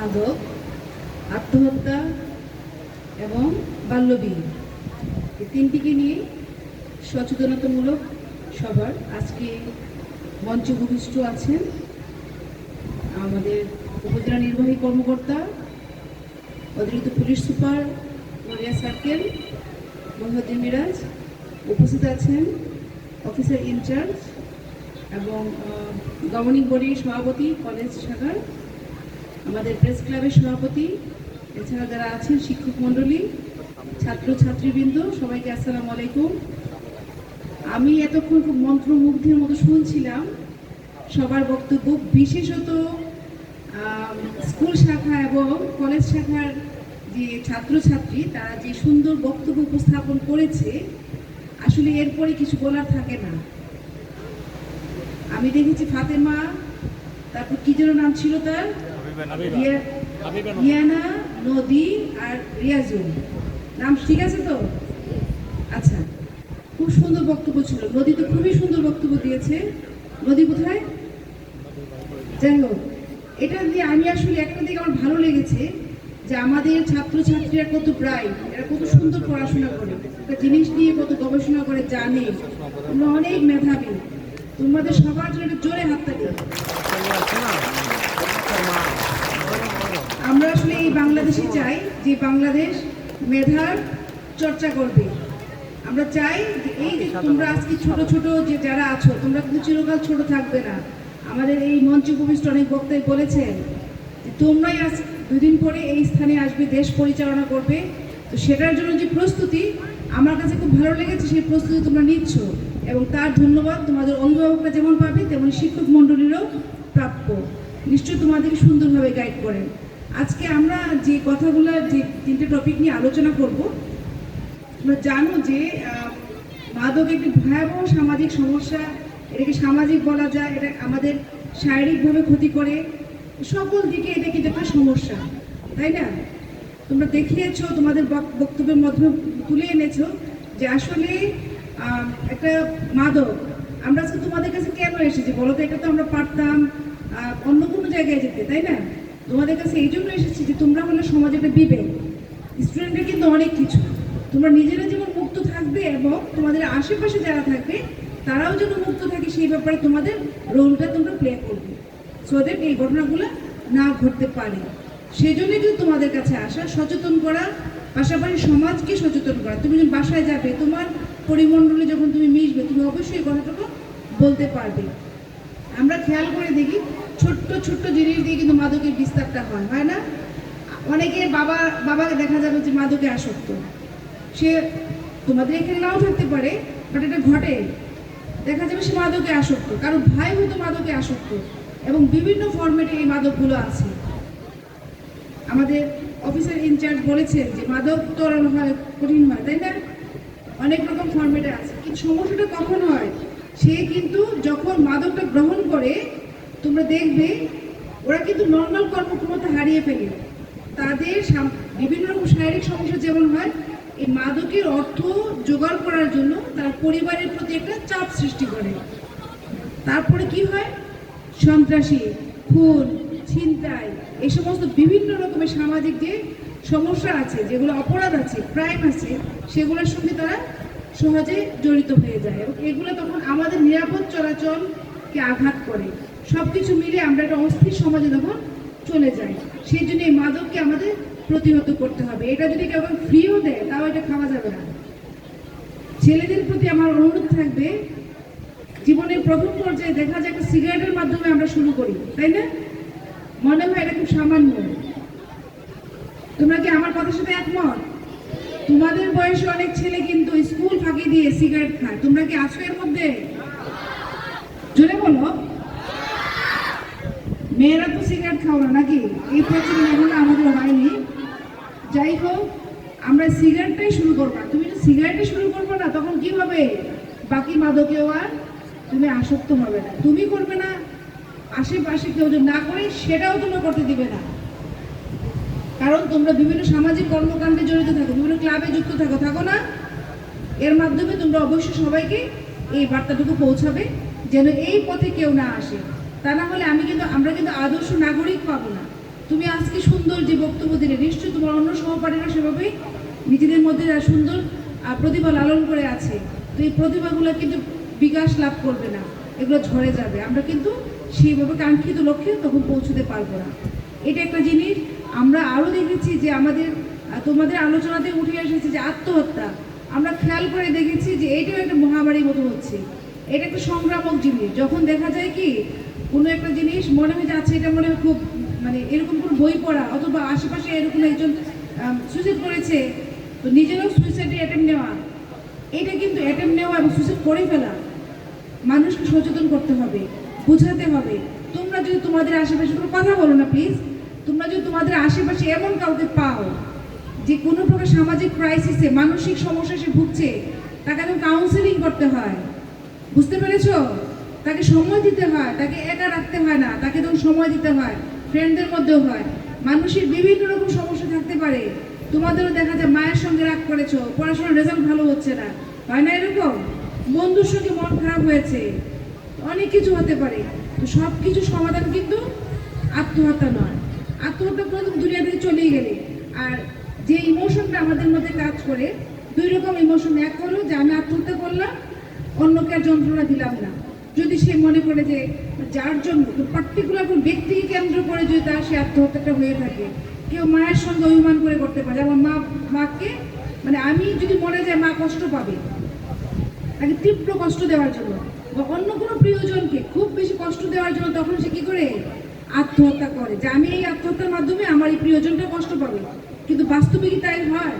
মাদক, আত্মহত্যা এবং বাল্যবিয়ে, এই তিনটিকে নিয়ে সচেতনতামূলক সবার আজকে মঞ্চে উপবিষ্ট আছেন আমাদের উপজেলা নির্বাহী কর্মকর্তা, অতিরিক্ত পুলিশ সুপার মরিয়া সার্কেল মহিউদ্দিন মিরাজ, উপস্থিত আছেন অফিসার ইনচার্জ এবং গভর্নিং বডির সভাপতি কলেজ শাখার, আমাদের প্রেস ক্লাবের সভাপতি, এছাড়া যারা আছেন শিক্ষক মণ্ডলী, ছাত্র ছাত্রীবৃন্দ, সবাইকে আসসালামু আলাইকুম। আমি এতক্ষণ খুব মন্ত্রমুগ্ধের মতো শুনছিলাম সবার বক্তব্য, বিশেষত স্কুল শাখা এবং কলেজ শাখার যে ছাত্রছাত্রী তারা যে সুন্দর বক্তব্য উপস্থাপন করেছে, আসলে এরপরে কিছু বলার থাকে না। আমি দেখেছি ফাতেমা, তারপর কি যেন নাম ছিল তার, রিয়ানা, নদী আর রিয়াজুল, নাম ঠিক আছে তো? আচ্ছা, খুব সুন্দর বক্তব্য ছিল। নদী তো খুবই সুন্দর বক্তব্য দিয়েছে। নদী কোথায়? যাই হোক, এটা দিয়ে আমি আসলে একটা দিকে আমার ভালো লেগেছে যে আমাদের ছাত্রছাত্রীরা কত ব্রাইট, এরা কত সুন্দর পড়াশোনা করে, একটা জিনিস নিয়ে কত গবেষণা করে, জানে, তোমরা অনেক মেধাবী। তোমাদের সবার জন্য জোরে হাততালি। আমরা আসলে এই বাংলাদেশে চাই যে বাংলাদেশ মেধার চর্চা করবে। আমরা চাই যে এই যে তোমরা আজকে ছোট ছোট যে যারা আছো, তোমরা কিন্তু চিরকাল ছোট থাকবে না। আমাদের এই মঞ্চে উপবিষ্ট অনেক বক্তাই বলেছেন যে তোমরাই আজ দুদিন পরে এই স্থানে আসবে, দেশ পরিচালনা করবে। তো সেটার জন্য যে প্রস্তুতি আমার কাছে খুব ভালো লেগেছে, সেই প্রস্তুতি তোমরা নিচ্ছ এবং তার ধন্যবাদ তোমাদের অভিভাবকরা যেমন পাবে তেমন শিক্ষক মণ্ডলীরও প্রাপ্য। নিশ্চয়ই তোমাদেরকে সুন্দরভাবে গাইড করেন। আজকে আমরা যে কথাগুলো, যে তিনটে টপিক নিয়ে আলোচনা করব, তোমরা জানো যে মাদক একটি ভয়াবহ সামাজিক সমস্যা। এটাকে সামাজিক বলা যায়, এটা আমাদের শারীরিকভাবে ক্ষতি করে, সকল দিকে এটা কিন্তু একটা সমস্যা, তাই না? তোমরা দেখিয়েছো, তোমাদের বক্তব্যের মাধ্যমে তুলে এনেছো যে আসলে একটা মাদক, আমরা আজকে তোমাদের কাছে কেন এসেছি বলো তো? এটা তো আমরা পারতাম অন্য কোনো জায়গায় যেতে, তাই না? তোমাদের কাছে এই জন্য এসেছি যে তোমরা হলে সমাজে একটা বিবেক। স্টুডেন্টরা কিন্তু অনেক কিছু, তোমরা নিজেরা যেমন মুক্ত থাকবে এবং তোমাদের আশেপাশে যারা থাকবে তারাও যেন মুক্ত থাকে, সেই ব্যাপারে তোমাদের রোলটা তোমরা প্লে করবে, সো দ্যাট এই ঘটনাগুলো না ঘটতে পারে। সেই জন্যই কিন্তু তোমাদের কাছে আসা, সচেতন করা, পাশাপাশি সমাজকে সচেতন করা। তুমি যখন বাসায় যাবে, তোমার পরিমণ্ডলে যখন তুমি মিশবে, তুমি অবশ্যই এই কথাটুকু বলতে পারবে। আমরা খেয়াল করে দেখি ছোট্ট ছোট্ট জিনিস দিয়ে কিন্তু মাদকের বিস্তারটা হয় না? অনেকের বাবাকে দেখা যাবে যে মাদকে আসক্ত, সে তোমাদের এখানে নাও থাকতে পারে, বাট এটা ঘটে। দেখা যাবে সে মাদকে আসক্ত, কারণ ভাই হয়তো মাদকে আসক্ত, এবং বিভিন্ন ফরম্যাটে এই মাদকগুলো আছে। আমাদের অফিসার ইনচার্জ বলেছেন যে মাদক তরল হয়, কঠিন হয়, তাই না? অনেক রকম ফরম্যাটে আছে। কিন্তু সমস্যাটা কখন হয়? সে কিন্তু যখন মাদকটা গ্রহণ করে, তোমরা দেখবে ওরা কিন্তু নর্মাল কর্মক্ষমতা হারিয়ে ফেলে। তাদের বিভিন্ন রকম শারীরিক সমস্যা যেমন হয়, এই মাদকের অর্থ জোগাড় করার জন্য তারা পরিবারের প্রতি একটা চাপ সৃষ্টি করে। তারপরে কি হয়? সন্ত্রাসী, খুন, ছিনতাই, এই সমস্ত বিভিন্ন রকমের সামাজিক যে সমস্যা আছে, যেগুলো অপরাধ আছে, ক্রাইম আছে, সেগুলোর সঙ্গে তারা সহজে জড়িত হয়ে যায় এবং এগুলো তখন আমাদের নিরাপদ চলাচলকে আঘাত করে। সব কিছু মিলে আমরা একটা অস্থির সমাজে তখন চলে যাই। সেই জন্য এই মাদককে আমাদের প্রতিহত করতে হবে। এটা যদি কেউ ফ্রিও দেয়, তাও এটা খাওয়া যাবে না। ছেলেদের প্রতি আমার অনুরোধ থাকবে, জীবনের প্রথম পর্যায়ে দেখা যায় একটা সিগারেটের মাধ্যমে আমরা শুরু করি, তাই না? মনে হয় এটা খুব সামান্য। তোমরা কি আমার কথার সাথে একমত? তোমাদের বয়সে অনেক ছেলে কিন্তু স্কুল ফাঁকি দিয়ে সিগারেট খায়। তোমরা কি আছো এর মধ্যে? জোরে বলো। মেয়েরা তো সিগারেট খাও না নাকি? এই প্রচলন এখন আমাদের হয়নি। যাই হোক, আমরা সিগারেটটাই শুরু করবো না। তুমি যদি সিগারেটে শুরু করবো না, তখন কি হবে? বাকি মাদকেও আর তুমি আসক্ত হবে না। তুমি করবে না, আশেপাশে কেউ যদি না করে সেটাও তোমরা করতে দিবে না। কারণ তোমরা বিভিন্ন সামাজিক কর্মকাণ্ডে জড়িত থাকো, বিভিন্ন ক্লাবে যুক্ত থাকো না? এর মাধ্যমে তোমরা অবশ্যই সবাইকে এই বার্তাটুকু পৌঁছাবে যেন এই পথে কেউ না আসে। তা না হলে আমরা কিন্তু আদর্শ নাগরিক পাবো না। তুমি আজকে সুন্দর যে বক্তব্য দিলে, নিশ্চয়ই তোমার অন্য সহপাঠীরা সেভাবেই নিজেদের মধ্যে সুন্দর প্রতিভা লালন করে আছে। তো এই প্রতিভাগুলো কিন্তু বিকাশ লাভ করবে না, এগুলো ঝরে যাবে। আমরা কিন্তু সেইভাবে কাঙ্ক্ষিত লক্ষ্যে তখন পৌঁছতে পারবো না। এটা একটা জিনিস। আমরা আরও দেখেছি যে আমাদের তোমাদের আলোচনাতে উঠে এসেছে যে আত্মহত্যা। আমরা খেয়াল করে দেখেছি যে এটাও একটা মহামারীর মতো হচ্ছে। এটা একটা সংক্রামক জিনিস। যখন দেখা যায় কি কোনো একটা জিনিস মনে হয়ে যাচ্ছে, এটা মনে হয় খুব মানে এরকম কোনো বই পড়া অথবা আশেপাশে এরকম একজন সুইসাইড করেছে, তো নিজেরও সুইসাইডে অ্যাটেম্প নেওয়া, এটা কিন্তু অ্যাটেম্প নেওয়া এবং সুইসাইড করে ফেলা। মানুষকে সচেতন করতে হবে, বোঝাতে হবে। তোমরা যদি তোমাদের আশেপাশে, তোমরা কথা বলো না প্লিজ, তোমরা যদি তোমাদের আশেপাশে এমন কাউকে পাও যে কোনো প্রকার সামাজিক ক্রাইসিসে, মানসিক সমস্যা সে ভুগছে, তাকে একদম কাউন্সেলিং করতে হয়। বুঝতে পেরেছো? তাকে সময় দিতে হয়, তাকে একা রাখতে হয় না, তাকে তখন সময় দিতে হয়, ফ্রেন্ডদের মধ্যেও হয়। মানুষের বিভিন্ন রকম সমস্যা থাকতে পারে। তোমাদেরও দেখা যায় মায়ের সঙ্গে রাগ করেছো, পড়াশোনার রেজাল্ট ভালো হচ্ছে না, হয় না এরকম? বন্ধুর সঙ্গে মন খারাপ হয়েছে, অনেক কিছু হতে পারে। তো সব কিছু সমাধান কিন্তু আত্মহত্যা নয়। আত্মহত্যা করে তুমি দুনিয়া থেকে চলেই গেলে। আর যে ইমোশনটা আমাদের মধ্যে কাজ করে, দুই রকম ইমোশন। এক হলো যে আমি আত্মহত্যা করলাম, অন্যকে আর যন্ত্রণা দিলাম না। যদি সে মনে করে যে যার জন্য পার্টিকুলার কোন ব্যক্তিকে কেন্দ্র করে যদি তার সে আত্মহত্যাটা হয়ে থাকে, কেউ মায়ের সঙ্গে অভিমান করে করতে পারে। আমার মাকে মানে আমি যদি মনে যায় মা কষ্ট পাবে, তাকে তীব্র কষ্ট দেওয়ার জন্য, বা অন্য কোনো প্রিয়জনকে খুব বেশি কষ্ট দেওয়ার জন্য, তখন সে কি করে আত্মহত্যা করে, যে আমি এই আত্মহত্যার মাধ্যমে আমার এই প্রিয়জনটা কষ্ট পাবে। কিন্তু বাস্তবে কি তাই হয়?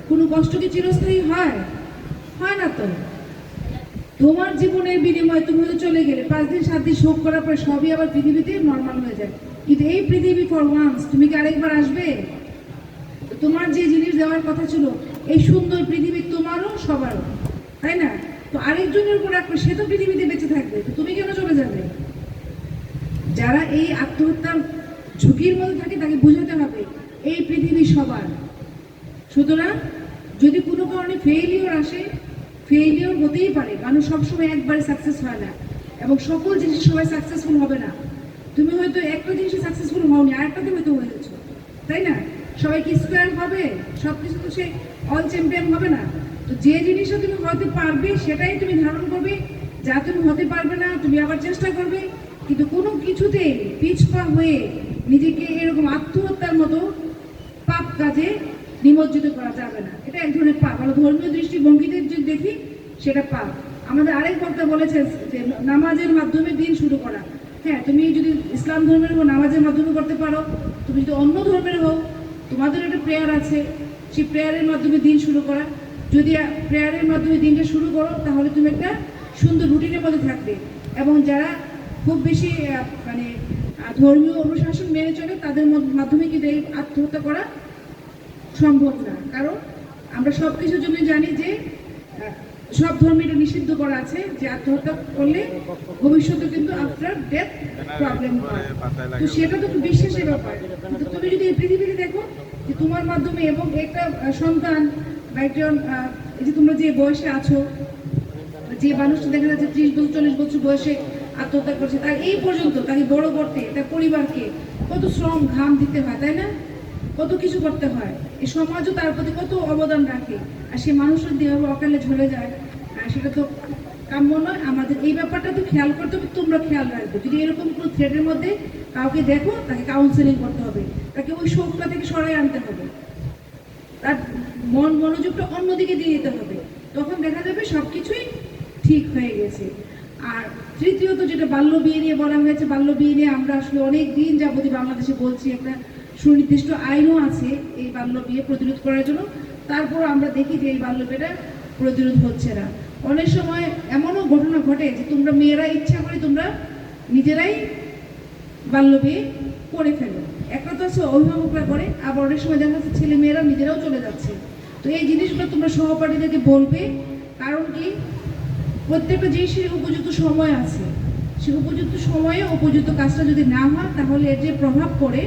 কোনো কষ্ট কি চিরস্থায়ী হয়? হয় না তো। তোমার জীবনের বিনিময়ে তুমি হয়তো চলে গেলে, 5 দিন 7 দিন শোক করার পরে সবই আবার পৃথিবীতে নর্মাল হয়ে যায়। কিন্তু এই পৃথিবী ফর ওয়ান্স, তুমি কি আরেকবার আসবে? তোমার যে জিনিস দেওয়ার কথা ছিল, এই সুন্দর পৃথিবী তোমারও সবারও, তাই না? তো আরেকজনের উপর রাখবে, সে তো পৃথিবীতে বেঁচে থাকবে, তো তুমি কেন চলে যাবে? যারা এই আত্মহত্যার ঝুঁকির মধ্যে থাকে তাকে বোঝাতে হবে এই পৃথিবী সবার। সুতরাং যদি কোনো কারণে ফেইলিওর আসে, ফেইলিওর হতেই পারে, মানুষ সবসময় একবারে সাকসেস হয় না, এবং সকল জিনিস সবাই সাকসেসফুল হবে না। তুমি হয়তো একটা জিনিসে সাকসেসফুল হওনি, আরেকটাতে হয়তো হয়ে গেছো, তাই না? সবাই কি স্কোয়ার হবে? সব কিছু তো সে অল চ্যাম্পিয়ন হবে না। তো যে জিনিসটা তুমি হতে পারবে সেটাই তুমি ধারণ করবে, যা তুমি হতে পারবে না তুমি আবার চেষ্টা করবে। কিন্তু কোনো কিছুতে পিছপা হয়ে নিজেকে এরকম আত্মহত্যার মতো পাপ কাজে নিমজ্জিত করা যাবে না। এটা এক ধরনের পাপ। আমরা ধর্মীয় দৃষ্টিভঙ্গিতে যদি দেখি, সেটা পাপ। আমাদের আরেক বক্তা বলেছে যে নামাজের মাধ্যমে দিন শুরু করা। হ্যাঁ, তুমি যদি ইসলাম ধর্মের হোক নামাজের মাধ্যমে করতে পারো, তুমি যদি অন্য ধর্মের হোক, তোমাদের একটা প্রেয়ার আছে, সেই প্রেয়ারের মাধ্যমে দিন শুরু করা। যদি প্রেয়ারের মাধ্যমে দিনটা শুরু করো, তাহলে তুমি একটা সুন্দর রুটিনের মধ্যে থাকবে। এবং যারা খুব বেশি মানে ধর্মীয় অনুশাসন মেনে চলে, তাদের মাধ্যমে কিন্তু এই আত্মহত্যা করা সম্ভব না। কারণ আমরা সব কিছুর জন্য জানি যে সব ধর্মে এটা নিষিদ্ধ করা আছে যে আত্মহত্যা করলে ভবিষ্যতে কিন্তু আফটার ডেথ প্রবলেম হয়। তো সেটা তো বিশ্বাসের ব্যাপার। কিন্তু তুমি যদি এই পৃথিবীতে দেখো যে তোমার মাধ্যমে, এবং একটা সন্তান বা একজন, এই যে তোমরা যে বয়সে আছো, যে মানুষটা দেখা যাচ্ছে 30 বছর 40 বছর বয়সে আত্মহত্যা করছে, তার এই পর্যন্ত তাকে বড় করতে তার পরিবারকে কত শ্রম ঘাম দিতে হয়, তাই না? কত কিছু করতে হয়। এই সমাজও তার প্রতি কত অবদান রাখে, আর সে মানুষের যেভাবে অকালে ঝরে যায়, সেটা তো কাম্য নয়। আমাদের এই ব্যাপারটা তো খেয়াল করতে হবে, তোমরা খেয়াল রাখবে। যদি এরকম কোনো থ্রেডের মধ্যে কাউকে দেখো, তাকে কাউন্সেলিং করতে হবে, তাকে ওই শোকটা থেকে সরাই আনতে হবে, তার মনোযোগটা অন্যদিকে দিয়ে দিতে হবে। তখন দেখা যাবে সব কিছুই ঠিক হয়ে গেছে। আর তৃতীয়ত যেটা বাল্য বিয়ে নিয়ে বলা হয়েছে, বাল্য বিয়ে নিয়ে আমরা আসলে অনেক দিন যাবতীয় বাংলাদেশে বলছি, একটা সুনির্দিষ্ট আইনও আছে এই বাল্য বিয়ে প্রতিরোধ করার জন্য। তারপর আমরা দেখি যে এই বাল্য বিয়েটা প্রতিরোধ হচ্ছে না। অনেক সময় এমনও ঘটনা ঘটে যে তোমরা মেয়েরা ইচ্ছা করে তোমরা নিজেরাই বাল্য বিয়ে করে ফেলো। একটা তো আছে অভিভাবকরা করে, আবার অনেক সময় দেখা যাচ্ছে ছেলে মেয়েরা নিজেরাও চলে যাচ্ছে। তো এই জিনিসগুলো তোমরা সহপাঠীদেরকে বলবে। কারণ কি, প্রত্যেকটা জিনিসের উপযুক্ত সময় আছে, সে উপযুক্ত সময়ে উপযুক্ত কাজটা যদি না হয়, তাহলে এর যে প্রভাব পড়ে,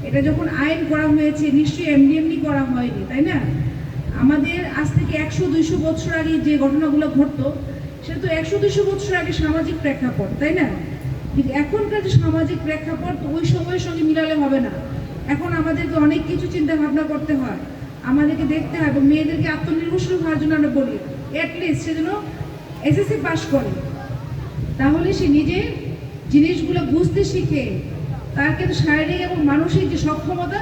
এটা যখন আইন করা হয়েছে নিশ্চয়ই এমনি এমনি করা হয়নি, তাই না? আমাদের আজ থেকে 100-200 বছর আগে যে ঘটনাগুলো ঘটতো, সেটা তো 100-200 বছর আগে সামাজিক প্রেক্ষাপট, তাই না? কিন্তু এখনকার যে সামাজিক প্রেক্ষাপট ওই সময়ের সঙ্গে মিলালে হবে না। এখন আমাদেরকে অনেক কিছু চিন্তা ভাবনা করতে হয়, আমাদেরকে দেখতে হয়, এবং মেয়েদেরকে আত্মনির্ভরশীল হওয়ার জন্য আমরা বলি অ্যাটলিস্ট সে যেন এসএসসি পাস করে, তাহলে সে নিজে জিনিসগুলো বুঝতে শিখে, তার কিন্তু শারীরিক এবং মানসিক যে সক্ষমতা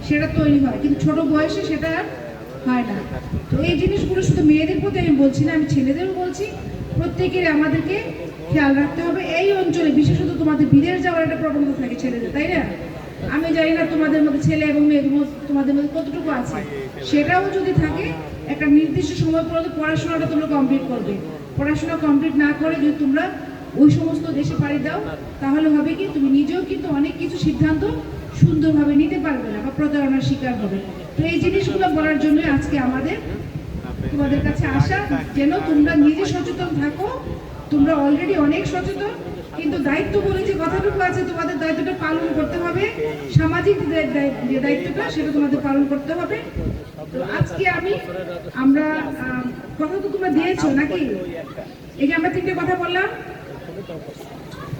সেটা তৈরি হয়, কিন্তু ছোট বয়সে সেটা আর হয় না। তো এই জিনিসগুলো শুধু মেয়েদের প্রতি আমি বলছি না, আমি ছেলেদেরও বলছি, প্রত্যেকের আমাদেরকে খেয়াল রাখতে হবে। এই অঞ্চলে বিশেষত তোমাদের বিদেশ যাওয়ার একটা প্রবণতা থাকে ছেলেদের, তাই না? আমি জানি না তোমাদের মধ্যে ছেলে এবং মেয়ে তোমাদের মধ্যে কতটুকু আছে, সেটাও যদি থাকে একটা নির্দিষ্ট সময় পর্যন্ত পড়াশোনাটা তোমরা কমপ্লিট করবে। পড়াশোনা কমপ্লিট না করে যদি তোমরা ওই সমস্ত দেশে পাড়ি দাও, তাহলে হবে কি তুমি নিজেও কিন্তু অনেক কিছু সিদ্ধান্ত সুন্দরভাবে নিতে পারবে না বা প্রতারণার শিকার হবে। তো এই জিনিসগুলো বলার জন্য আজকে আমাদের তোমাদের কাছে আসা, যেন তোমরা নিজে সচেতন থাকো। তোমরা অলরেডি অনেক সচেতন, কিন্তু দায়িত্ব বলে যে কথাটুকু আছে, তোমাদের দায়িত্বটা পালন করতে হবে। সামাজিক যে দায়িত্বটা সেটা তোমাদের পালন করতে হবে। তো আজকে আমরা কথা তো তোমরা দিয়েছো নাকি? এই যে আমরা 3টে কথা বললাম,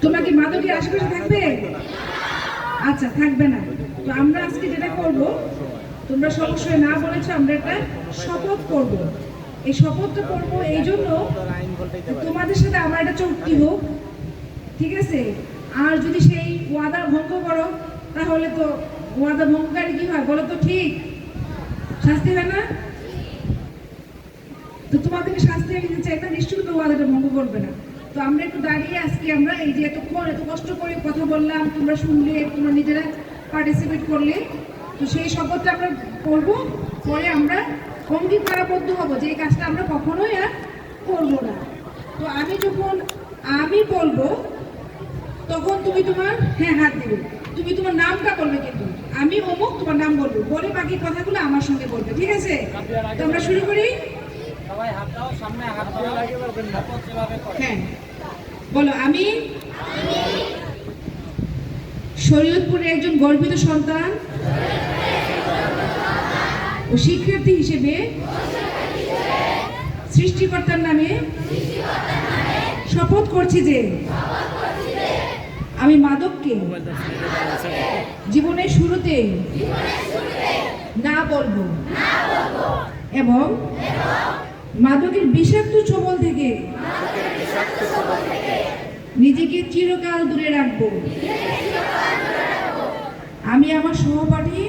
তোমরা কি মাদকের আশেপাশে থাকবে? আচ্ছা, থাকবে না। তো আমরা আজকে যেটা করব, তোমরা সবসময় না বলেছো, আমরা একটা শপথ করব। এই শপথটা করব এই জন্য তোমাদের সাথে আমার একটা চুক্তি হোক, ঠিক আছে? আর যদি সেই ওয়াদা ভঙ্গ করো, তাহলে তো ওয়াদা ভঙ্গকারী কি হয় বলো তো? ঠিক শাস্তি হয় না? তো তোমাদেরকে শাস্তি আমি দিতে চাই না, নিশ্চয়ই তো ওয়াদাটা ভঙ্গ করবে না। তো আমরা একটু দাঁড়িয়ে আজকে আমরা এই যে এতক্ষণ এত কষ্ট করে কথা বললাম, তোমরা শুনলে, তোমরা নিজেরা পার্টিসিপেট করলে, তো সেই শপথটা আমরা করবো। পরে আমরা অঙ্গীকারাবদ্ধ হব যে এই কাজটা আমরা কখনোই আর করবো না। তো আমি বলবো তখন তুমি তোমার হাত দিবে, তুমি তোমার নামটা বলবে, কিন্তু আমি অমুক তোমার নাম বলবো, বলে বাকি কথাগুলো আমার সঙ্গে বলবে, ঠিক আছে? তো আমরা শুরু করি। সবাই হাত দাও, সামনে হাত দাও, হ্যাঁ বলো। আমি শরীয়তপুরের একজন গর্বিত সন্তান ও শিক্ষার্থী হিসেবে সৃষ্টিকর্তার নামে শপথ করছি যে আমি মাদককে জীবনের শুরুতে না বলবো এবং মাদকের বিষাক্ত ছোবল থেকে নিজেকে চিরকাল দূরে রাখবো। আমি আমার সহপাঠী,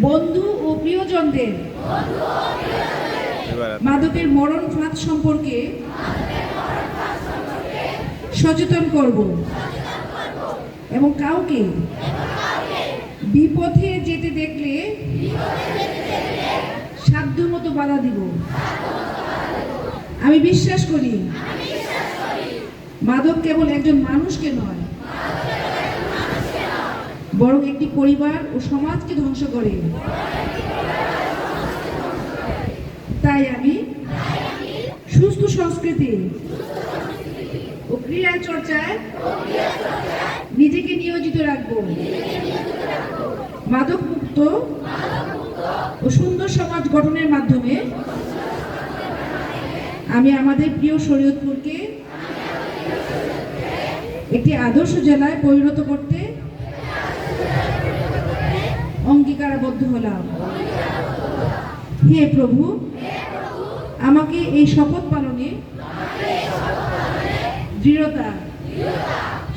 বন্ধু ও প্রিয়জনদের মাদকের মরণ ফাঁদ সম্পর্কে সচেতন করব এবং কাউকে বিপথে যেতে দেখলে সাধ্যমতো বাধা দিব। আমি বিশ্বাস করি মাদক কেবল একজন মানুষকে নয়, বরং একটি পরিবার ও সমাজকে ধ্বংস করে। তাই আমি সুস্থ সংস্কৃতি ও ক্রীড়া চর্চায় নিজেকে নিয়োজিত রাখব। মাদক মুক্ত ও সুন্দর সমাজ গঠনের মাধ্যমে আমি আমাদের প্রিয় শরীয়তপুরকে একটি আদর্শ জেলায় পরিণত করতে অঙ্গীকারাবদ্ধ হলাম। হে প্রভু, আমাকে এই শপথ পালনে দৃঢ়তা,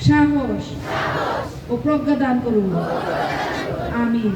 সাহস ও প্রজ্ঞা দান করুন। আমিন।